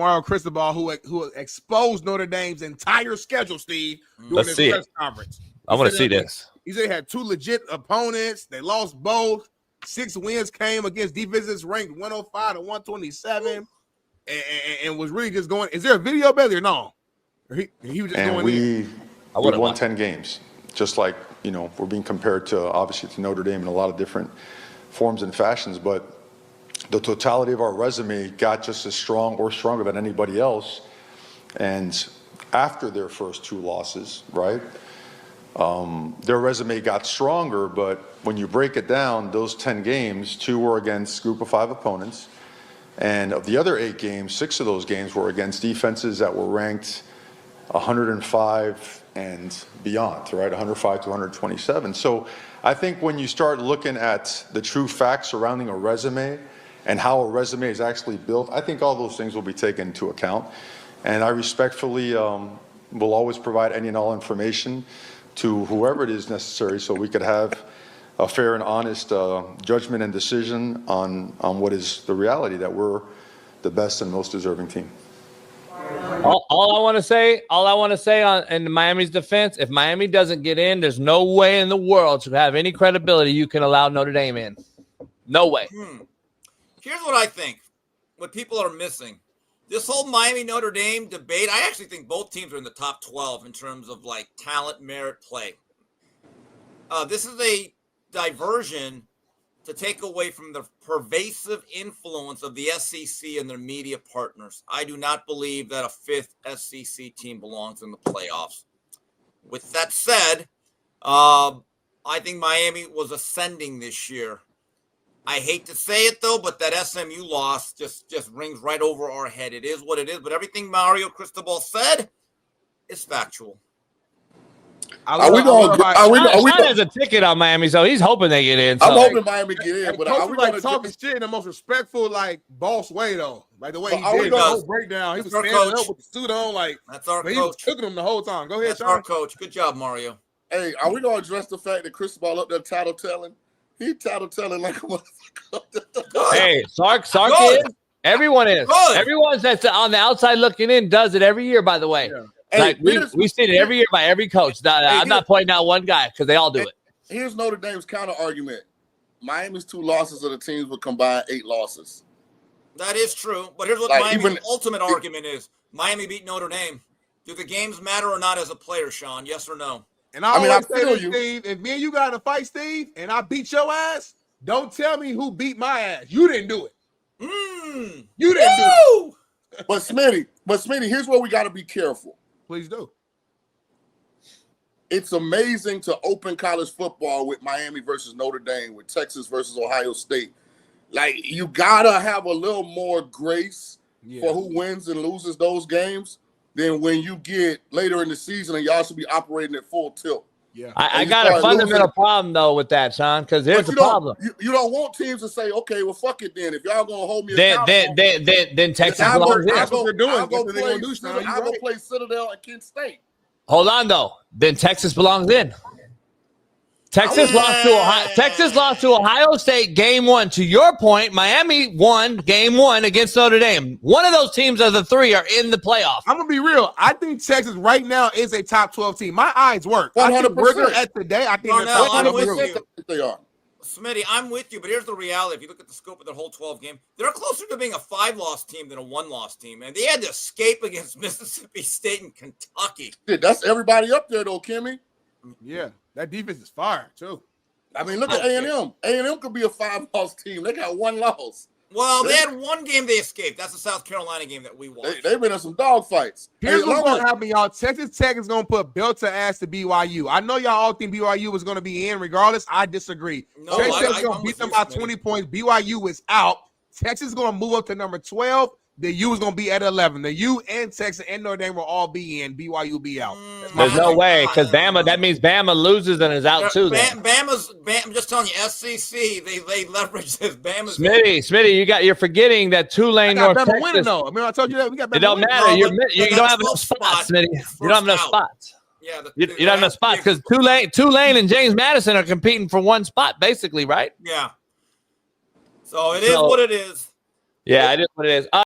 Mario Cristobal, who exposed Notre Dame's entire schedule, Steve, during this press conference. I want to see this. He said they had 2 legit opponents. They lost both. 6 wins came against defenses ranked 105 to 127, and was really just going. Is there a video better or no? Or he was just going in. We won 10 games, just like we're being compared to obviously to Notre Dame in a lot of different forms and fashions, but the totality of our resume got just as strong or stronger than anybody else. And after their first 2 losses, right? Their resume got stronger, but when you break it down, those 10 games, 2 were against group of 5 opponents. And of the other 8 games, 6 of those games were against defenses that were ranked 105 and beyond, right? 105 to 127. So I think when you start looking at the true facts surrounding a resume and how a resume is actually built, I think all those things will be taken into account. And I respectfully will always provide any and all information to whoever it is necessary so we could have a fair and honest judgment and decision on what is the reality that we're the best and most deserving team. All I want to say in Miami's defense, if Miami doesn't get in, there's no way in the world to have any credibility you can allow Notre Dame in. No way. Here's what I think. What people are missing. This whole Miami-Notre Dame debate, I actually think both teams are in the top 12 in terms of like talent, merit, play. This is a diversion to take away from the pervasive influence of the SEC and their media partners. I do not believe that a 5th SEC team belongs in the playoffs. With that said, I think Miami was ascending this year. I hate to say it, though, but that SMU loss just rings right over our head. It is what it is, but everything Mario Cristobal said is factual. Shaun has a ticket on Miami, so he's hoping they get in. So. I'm hoping Miami get in, but are we talking shit in the most respectful, like boss way though? Like the way he did the whole breakdown, he was standing up with the suit on, like that's our coach. He was cooking him the whole time. Go ahead, that's Shaun. our coach. Good job, Mario. Hey, are we gonna address the fact that Cristobal up there title telling? He title telling like a motherfucker. Hey, Sark is. Everyone is. Good. Everyone that's on the outside looking in does it every year. By the way. Yeah. Like hey, we see it every year by every coach. I'm not pointing out one guy because they all do it. Here's Notre Dame's counter argument. Miami's 2 losses of the teams would combine 8 losses. That is true. But here's what Miami's ultimate argument is. Miami beat Notre Dame. Do the games matter or not as a player, Shaun? Yes or no? And I always say to Steve, if me and you got in a fight, Steve, and I beat your ass, don't tell me who beat my ass. You didn't do it. You didn't do it. But Smitty, here's where we got to be careful. Please do. It's amazing to open college football with Miami versus Notre Dame, with Texas versus Ohio State. Like, you got to have a little more grace for who wins and loses those games than when you get later in the season and y'all should be operating at full tilt. Yeah, I got a fundamental problem, though, with that, Shaun, because here's the problem. You don't want teams to say, okay, well, fuck it then. If y'all going to hold me then Texas belongs in. That's what they're doing. I'll go play Citadel and Kent State. Hold on, though. Then Texas belongs in. Texas lost to Ohio State game 1. To your point, Miami won game 1 against Notre Dame. One of those teams of the 3 are in the playoff. I'm gonna be real. I think Texas right now is a top 12 team. My eyes work. 100%. I think we're at today. I think I'm with you. They are. Smitty, I'm with you, but here's the reality. If you look at the scope of their whole 12 game, they're closer to being a 5-loss team than a 1-loss team. And they had to escape against Mississippi State and Kentucky. Dude, that's everybody up there, though, Kimmy. Yeah, that defense is fire, too. I mean, look at A&M. A&M could be a 5-loss team. They got 1 loss. Well, they had one game they escaped. That's the South Carolina game that we watched. They've been in some dogfights. Here's what's going to happen, y'all. Texas Tech is going to put belt to ass to BYU. I know y'all all think BYU was going to be in regardless. I disagree. No, Texas Tech is going to beat them by 20 points. BYU is out. Texas is going to move up to number 12. The U is going to be at 11. The U and Texas and Notre Dame will all be in. BYU be out. There's no way, because Bama, that means Bama loses and is out too. I'm just telling you, SEC, they leverage this. Smitty, you're forgetting that Tulane, North Texas. Winning, though. I mean, I told you that we got Bama. It don't matter. You don't have enough spots, Smitty. You don't have enough spots. Yeah, you don't have enough spots because Tulane and James Madison are competing for one spot, basically, right? Yeah. So it is what it is. Yeah, it is what it is.